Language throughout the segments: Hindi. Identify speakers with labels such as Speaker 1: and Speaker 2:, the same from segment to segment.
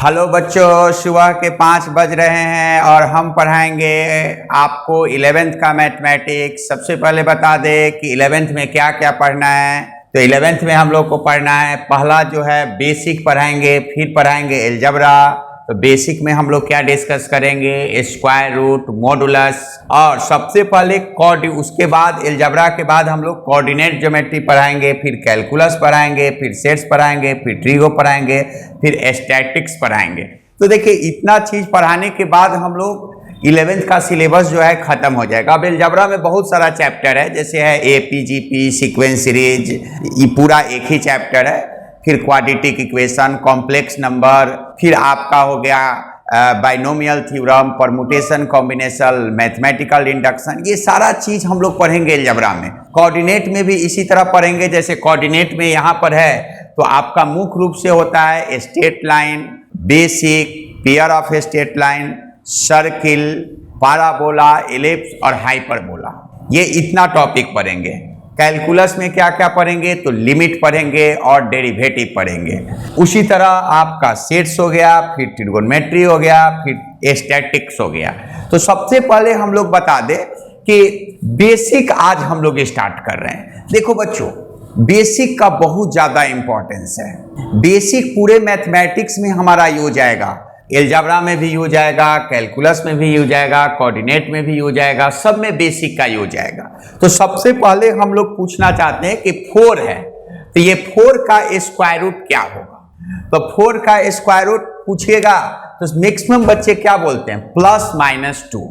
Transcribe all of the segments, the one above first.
Speaker 1: हेलो बच्चों, सुबह के 5 बज रहे हैं और हम पढ़ाएंगे आपको 11th का मैथमेटिक्स। सबसे पहले बता दें कि 11th में क्या क्या पढ़ना है। तो 11th में हम लोग को पढ़ना है, पहला जो है बेसिक पढ़ाएंगे, फिर पढ़ाएंगे अलजेब्रा। तो बेसिक में हम लोग क्या डिस्कस करेंगे, स्क्वायर रूट, मॉडुलस और सबसे पहले उसके बाद अलजेब्रा के बाद हम लोग कोऑर्डिनेट ज्योमेट्री पढ़ाएंगे, फिर कैलकुलस पढ़ाएंगे, फिर सेट्स पढ़ाएंगे, फिर ट्रिगो पढ़ाएंगे, फिर स्टैटिक्स पढ़ाएंगे। तो देखिए इतना चीज पढ़ाने के बाद हम लोग 11th का सिलेबस जो है खत्म हो जाएगा। अब अलजेब्रा में बहुत सारा चैप्टर है, जैसे है एपीजीपी, सीक्वेंस सीरीज, ये पूरा एक ही चैप्टर है। फिर क्वाड्रेटिक इक्वेशन, कॉम्प्लेक्स नंबर, फिर आपका हो गया binomial theorem, permutation, combination, mathematical induction, ये सारा चीज हम लोग पढ़ेंगे अलजेब्रा में। कोऑर्डिनेट में भी इसी तरह पढ़ेंगे। जैसे कोऑर्डिनेट में यहाँ पर है तो आपका मुख्य रूप से होता है straight line, basic, pair of straight line, circle, parabola, ellipse और हाइपरबोला, ये इतना टॉपिक पढ़ेंगे। कैलकुलस में क्या क्या पढ़ेंगे, तो लिमिट पढ़ेंगे और डेरिवेटिव पढ़ेंगे। उसी तरह आपका सेट्स हो गया, फिर ट्रिगोनोमेट्री हो गया, फिर स्टैटिक्स हो गया। तो सबसे पहले हम लोग बता दें कि बेसिक आज हम लोग स्टार्ट कर रहे हैं। देखो बच्चों, बेसिक का बहुत ज्यादा इंपॉर्टेंस है। बेसिक पूरे मैथमेटिक्स में हमारा यूज आएगा, अलजेब्रा में भी यूज आएगा, कैलकुलस में भी यूज आएगा, कोऑर्डिनेट में भी यूज आएगा, सब में बेसिक का यूज आएगा। तो सबसे पहले हम लोग पूछना चाहते हैं कि 4 है, तो ये 4 का स्क्वायर रूट क्या होगा। तो 4 का स्क्वायर रूट पूछिएगा तो मैक्सिमम बच्चे क्या बोलते हैं, +-2।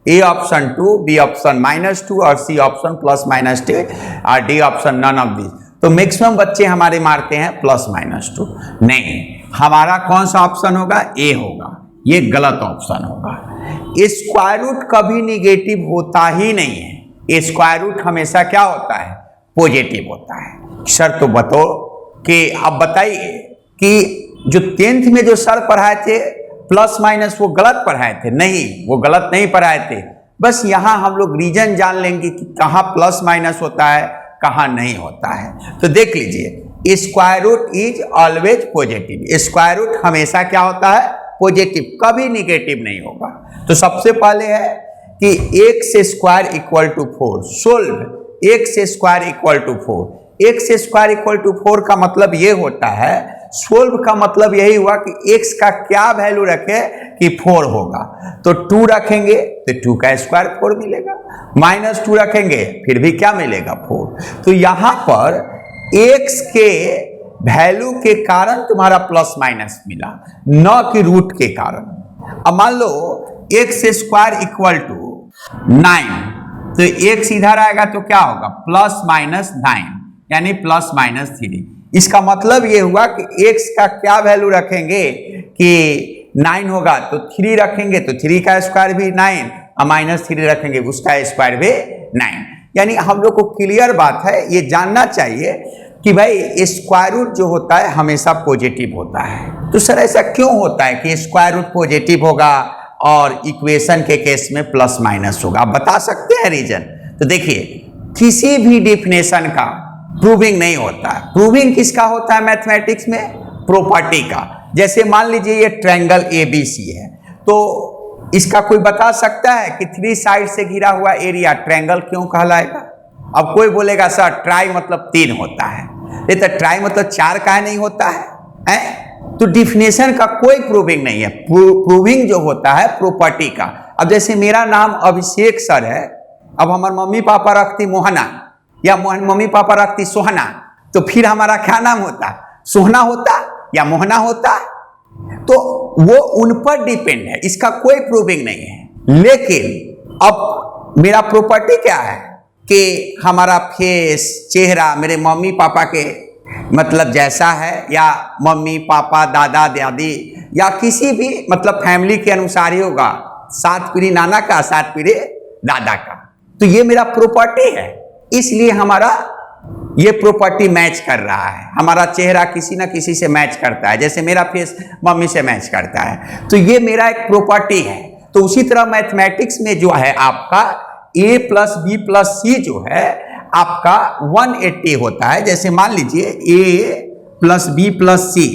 Speaker 1: ए ऑप्शन 2, बी ऑप्शन -2 और सी ऑप्शन +-2 और D option none of this. तो मैक्सिमम बच्चे हमारे मारते हैं +-2। नहीं, हमारा कौन सा ऑप्शन होगा, ए होगा। ये गलत ऑप्शन होगा। स्क्वायर रूट कभी निगेटिव होता ही नहीं है। स्क्वायर रूट हमेशा क्या होता है, पॉजिटिव होता है। सर तो बताओ कि अब बताइए कि जो 10th में जो सर पढ़ाए थे +- वो गलत पढ़ाए थे? नहीं, वो गलत नहीं पढ़ाए थे। बस यहाँ हम लोग रीजन जान लेंगे कि कहाँ +- होता है, कहाँ नहीं होता है। तो देख लीजिए, square root is always positive. Square root हमेशा क्या होता है, पॉजिटिव, कभी निगेटिव नहीं होगा। तो सबसे पहले है कि x² = 4। Solve x² = 4। x² = 4 का मतलब ये होता है, सोल्व का मतलब यही हुआ कि x का क्या वैल्यू रखे कि 4 होगा। तो 2 रखेंगे तो 2 का स्क्वायर 4 मिलेगा, -2 रखेंगे फिर भी क्या मिलेगा, 4। तो यहां पर x के वैल्यू के कारण तुम्हारा +- मिला, न कि रूट के कारण। अब मान लो x² = 9, तो x इधर आएगा तो क्या होगा, +-9 यानी +-3। इसका मतलब ये हुआ कि x का क्या वैल्यू रखेंगे कि 9 होगा, तो 3 रखेंगे तो 3 का स्क्वायर भी 9 और -3 रखेंगे उसका स्क्वायर भी 9। यानी हम लोग को क्लियर बात है, ये जानना चाहिए कि भाई स्क्वायर रूट जो होता है हमेशा पॉजिटिव होता है। तो सर ऐसा क्यों होता है कि स्क्वायर रूट पॉजिटिव होगा और इक्वेशन के केस में +- होगा, आप बता सकते हैं रीजन? तो देखिए, किसी भी डिफिनेशन का प्रूविंग नहीं होता है। प्रूविंग किसका होता है मैथमेटिक्स में, प्रॉपर्टी का। जैसे मान लीजिए ये ट्रायंगल ABC है, तो इसका कोई बता सकता है कि 3 साइड से घिरा हुआ एरिया ट्रायंगल क्यों कहलाएगा? अब कोई बोलेगा सर ट्राई मतलब 3 होता है, ये तो ट्राई मतलब 4 का नहीं होता है? तो डिफिनेशन का कोई प्रूविंग नहीं है। प्रूविंग जो होता है प्रॉपर्टी का। अब जैसे मेरा नाम अभिषेक सर है, अब हमारे मम्मी पापा रखती मोहना या मम्मी पापा रखती सोहना, तो फिर हमारा क्या नाम होता, सोहना होता या मोहना होता? तो वो उन पर डिपेंड है, इसका कोई प्रूविंग नहीं है। लेकिन अब मेरा प्रॉपर्टी क्या है कि हमारा फेस, चेहरा मेरे मम्मी पापा के मतलब जैसा है, या मम्मी पापा दादा दादी या किसी भी मतलब फैमिली के अनुसार ही होगा, 7 पीढ़ी नाना का, 7 पीढ़ी दादा का। तो ये मेरा प्रॉपर्टी है, इसलिए हमारा ये प्रॉपर्टी मैच कर रहा है। हमारा चेहरा किसी ना किसी से मैच करता है, जैसे मेरा फेस मम्मी से मैच करता है, तो ये मेरा एक प्रॉपर्टी है। तो उसी तरह मैथमेटिक्स में जो है आपका a + b + c जो है आपका 180 होता है। जैसे मान लीजिए a + b + c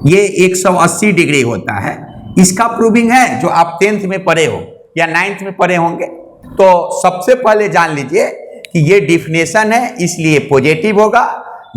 Speaker 1: ये 180 डिग्री होता है। इसका प्रूविंग है जो आप 10th में पढ़े हो या 9th में पढ़े होंगे। तो सबसे पहले जान लीजिए कि ये डिफिनेशन है, इसलिए पॉजिटिव होगा,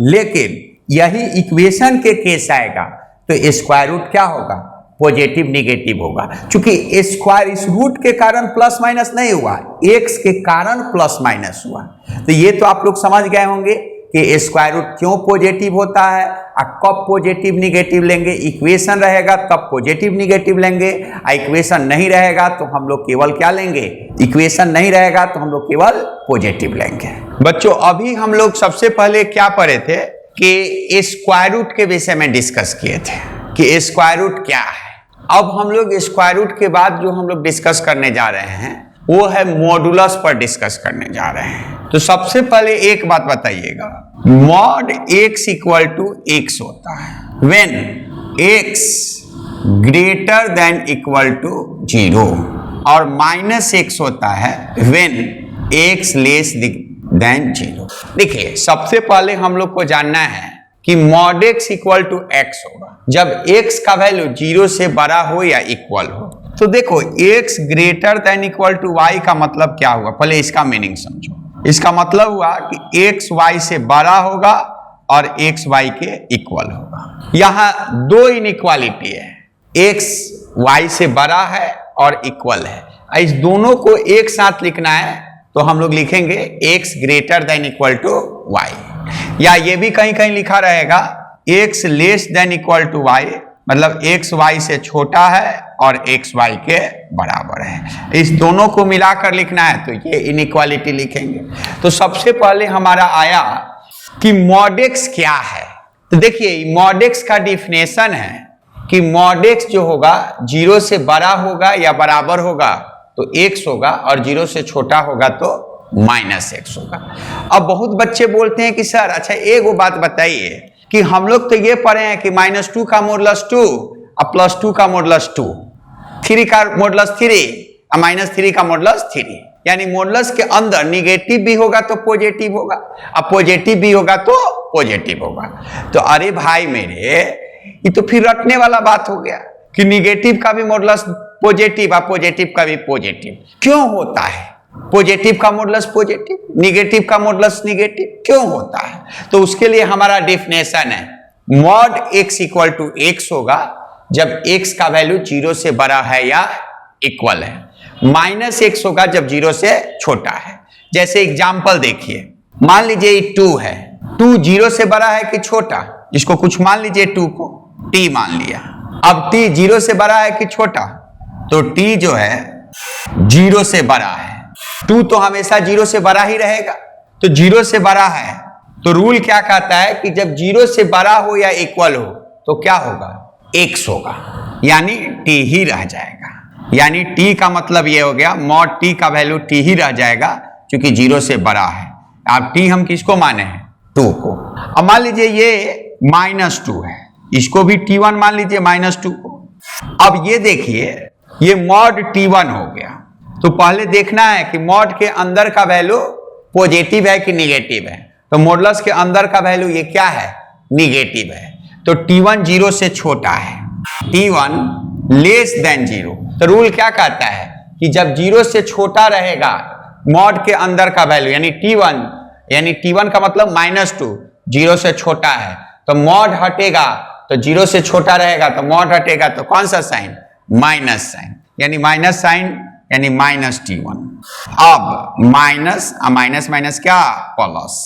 Speaker 1: लेकिन यही इक्वेशन के केस आएगा तो स्क्वायर रूट क्या होगा, पॉजिटिव निगेटिव होगा। क्योंकि स्क्वायर इस रूट के कारण प्लस माइनस नहीं हुआ, एक्स के कारण प्लस माइनस हुआ। तो ये तो आप लोग समझ गए होंगे कि स्क्वायर रूट क्यों पॉजिटिव होता है और कब पॉजिटिव निगेटिव लेंगे। इक्वेशन रहेगा तब पॉजिटिव निगेटिव लेंगे, और इक्वेशन नहीं रहेगा तो हम लोग केवल क्या लेंगे, इक्वेशन नहीं रहेगा तो हम लोग केवल पॉजिटिव लेंगे। बच्चों अभी हम लोग सबसे पहले क्या पढ़े थे कि स्क्वायर रूट के विषय में डिस्कस किए थे कि स्क्वायर रूट क्या है। अब हम लोग स्क्वायर रूट के बाद जो हम लोग डिस्कस करने जा रहे हैं वो है मॉडुलस पर डिस्कस करने जा रहे हैं। तो सबसे पहले एक बात बताइएगा, mod x equal to x होता है when x greater than equal to 0 और माइनस x होता है व्हेन x लेस देन 0। देखिए सबसे पहले हम लोग को जानना है कि mod x equal to x होगा जब x का वैल्यू 0 से बड़ा हो या इक्वल हो। तो देखो x greater than equal to y का मतलब क्या हुआ, पहले इसका मीनिंग समझो। इसका मतलब हुआ कि x y से बड़ा होगा और x y के इक्वल होगा। यहाँ दो इनइक्वालिटी है, x y से बड़ा है और इक्वल है। इस दोनों को एक साथ लिखना है तो हम लोग लिखेंगे x greater than equal to y, या ये भी कहीं कहीं लिखा रहेगा x less than equal to y, मतलब x y से छोटा है और x y के बराबर है। इस दोनों को मिलाकर लिखना है तो ये इनइक्वालिटी लिखेंगे। तो सबसे पहले हमारा आया कि मॉड x क्या है। तो देखिए मॉड x का डिफिनेशन है कि मॉड x जो होगा 0 से बड़ा होगा या बराबर होगा तो x होगा और 0 से छोटा होगा तो माइनस x होगा। अब बहुत बच्चे बोलते हैं कि सर अच्छा एक वो बात बताइए कि हम लोग तो ये पढ़े हैं कि -2 का मॉडुलस 2 और +2 का मॉडुलस 2, 3 का मॉडुलस 3 और -3 का मॉडुलस 3, यानी मॉडुलस के अंदर निगेटिव भी होगा तो पॉजिटिव होगा और पॉजिटिव भी होगा तो पॉजिटिव होगा। तो अरे भाई मेरे, ये तो फिर रटने वाला बात हो गया कि निगेटिव का भी मॉडुलस पॉजिटिव और पॉजिटिव का भी पॉजिटिव क्यों होता है। पॉजिटिव का मॉडुलस पॉजिटिव, निगेटिव का मॉडुलस निगेटिव क्यों होता है। तो उसके लिए हमारा डेफिनेशन है mod x equal to x होगा जब x का वैल्यू 0 से बड़ा है या इक्वल है, -x होगा जब 0 से छोटा है। जैसे एग्जांपल देखिए, मान लीजिए 2 है, 2 0 से बड़ा है कि छोटा, इसको कुछ मान लीजिए 2 को t मान लिया। अब t 0 से बड़ा है कि छोटा, तो t जो है 0 से बड़ा है, 2 तो हमेशा 0 से बड़ा ही रहेगा। तो 0 से बड़ा है तो रूल क्या कहता है कि जब 0 से बड़ा हो या इक्वल हो तो क्या होगा, x होगा, यानी t ही रह जाएगा। यानी t का मतलब ये हो गया मॉड t का वैल्यू t ही रह जाएगा क्योंकि 0 से बड़ा है। अब t हम किसको माने हैं, 2 को। अब मान लीजिए ये -2 है, इसको भी t1 मान लीजिए -2 को। अब ये देखिए ये मॉड t1 हो गया। तो पहले देखना है कि मॉड के अंदर का वैल्यू पॉजिटिव है कि निगेटिव है। तो मॉडुलस के अंदर का वैल्यू ये क्या है, निगेटिव है। तो t1 0 से छोटा है, t1 लेस देन 0। तो रूल क्या कहता है कि जब 0 से छोटा रहेगा मॉड के अंदर का वैल्यू यानी t1 का मतलब -2, 0 से छोटा है तो मॉड हटेगा तो 0 से छोटा रहेगा तो मॉड हटेगा तो कौन सा साइन, माइनस साइन, यानी माइनस साइन यानी -t1। अब माइनस क्या, प्लस,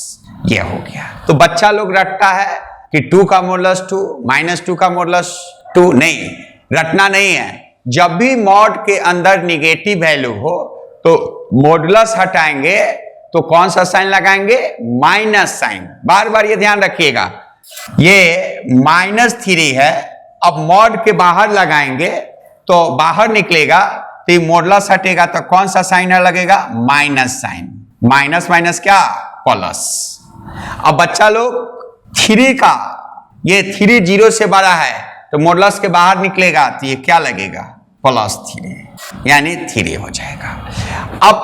Speaker 1: ये हो गया। तो बच्चा लोग रटता है कि 2 का मॉडुलस 2, -2 का मॉडुलस 2, नहीं, रटना नहीं है। जब भी मॉड के अंदर निगेटिव वैल्यू हो तो मॉडुलस हटाएंगे तो कौन सा साइन लगाएंगे, माइनस साइन। बार बार ये ध्यान रखिएगा, ये -3 है। अब मॉड के बाहर लगाएंगे तो बाहर निकलेगा तो ये मॉडुलस हटेगा तो कौन सा साइन लगेगा, माइनस साइन। माइनस क्या, प्लस। अब बच्चा लोग 3 का, ये 3 0 से बड़ा है तो मॉडुलस के बाहर निकलेगा तो ये क्या लगेगा, +3, यानी 3 हो जाएगा। अब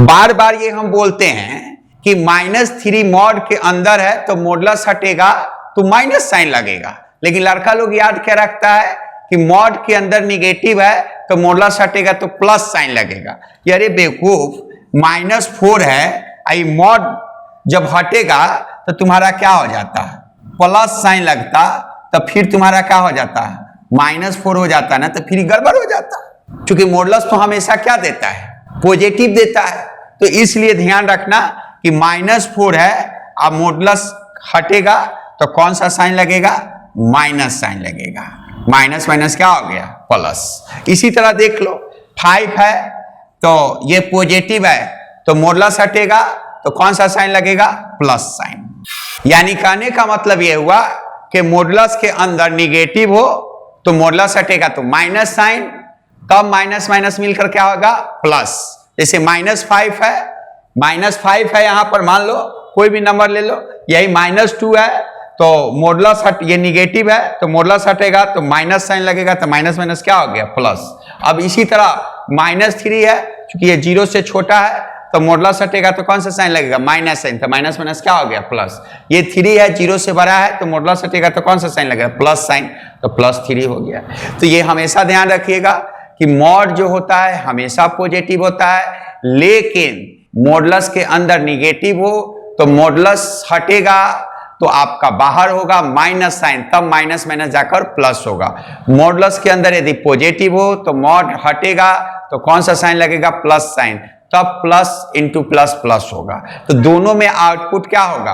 Speaker 1: बार बार ये हम बोलते हैं कि -3 मॉड के अंदर है तो मॉडुलस हटेगा तो माइनस साइन लगेगा। लेकिन लड़का लोग याद क्या रखता है कि मॉड के अंदर निगेटिव है तो मॉडुलस हटेगा तो प्लस साइन लगेगा। अरे बेवकूफ, -4 है, आई मॉड जब हटेगा तो तुम्हारा क्या हो जाता है, प्लस साइन लगता, तो फिर तुम्हारा क्या हो जाता है, -4 हो जाता ना, तो फिर गड़बड़ हो जाता। क्योंकि मॉडुलस तो हमेशा क्या देता है, पॉजिटिव देता है। तो इसलिए ध्यान रखना कि -4 है, अब मॉडुलस हटेगा तो कौन सा साइन लगेगा, माइनस साइन लगेगा। माइनस माइनस क्या हो गया, प्लस। इसी तरह देख लो 5 है तो ये पॉजिटिव है, तो मॉडुलस हटेगा तो कौन सा साइन लगेगा, प्लस साइन। यानी कहने का मतलब ये हुआ कि मॉडुलस के अंदर निगेटिव हो तो मॉडुलस हटेगा तो माइनस साइन, तब माइनस माइनस मिलकर क्या होगा, प्लस। जैसे -5 है, -5 है, यहां पर मान लो कोई भी नंबर ले लो, यही -2 है तो मॉडुलस हट, ये निगेटिव है तो मॉडुलस हटेगा तो माइनस साइन लगेगा, तो माइनस माइनस क्या हो गया, प्लस। अब इसी तरह -3 है, क्योंकि ये 0 से छोटा है तो मॉडुलस हटेगा तो कौन सा साइन लगेगा, माइनस साइन, तो माइनस माइनस क्या हो गया, प्लस। ये 3 है, 0 से बड़ा है तो मॉडुलस हटेगा तो कौन सा साइन लगेगा, प्लस साइन, तो +3 हो गया। तो ये हमेशा ध्यान रखिएगा कि मॉड जो होता है हमेशा पॉजिटिव होता है, लेकिन मॉडुलस के अंदर निगेटिव हो तो मॉडुलस हटेगा तो आपका बाहर होगा माइनस साइन, तब माइनस माइनस जाकर प्लस होगा। मॉडुलस के अंदर यदि पॉजिटिव हो तो मॉड हटेगा तो कौन सा साइन लगेगा, प्लस साइन, तब प्लस इंटू प्लस प्लस होगा। तो दोनों में आउटपुट क्या होगा,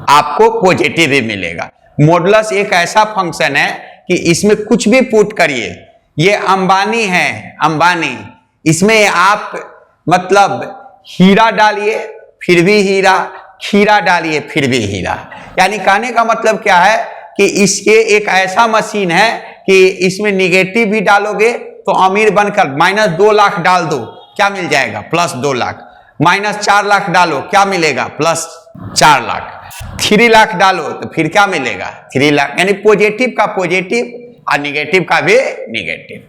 Speaker 1: आपको पॉजिटिव ही मिलेगा। मॉडुलस एक ऐसा फंक्शन है कि इसमें कुछ भी पुट करिए, ये अंबानी है, अंबानी, इसमें आप मतलब हीरा डालिए फिर भी हीरा, खीरा डालिए फिर भी हीरा। यानी कहने का मतलब क्या है कि इसके एक ऐसा मशीन है कि इसमें निगेटिव भी डालोगे तो अमीर बनकर -2 लाख डाल दो, क्या मिल जाएगा, +2 लाख। -4 लाख डालो, क्या मिलेगा, +4 लाख। 3 लाख डालो तो फिर क्या मिलेगा, 3 लाख। यानी पॉजिटिव का पॉजिटिव और निगेटिव का भी निगेटिव।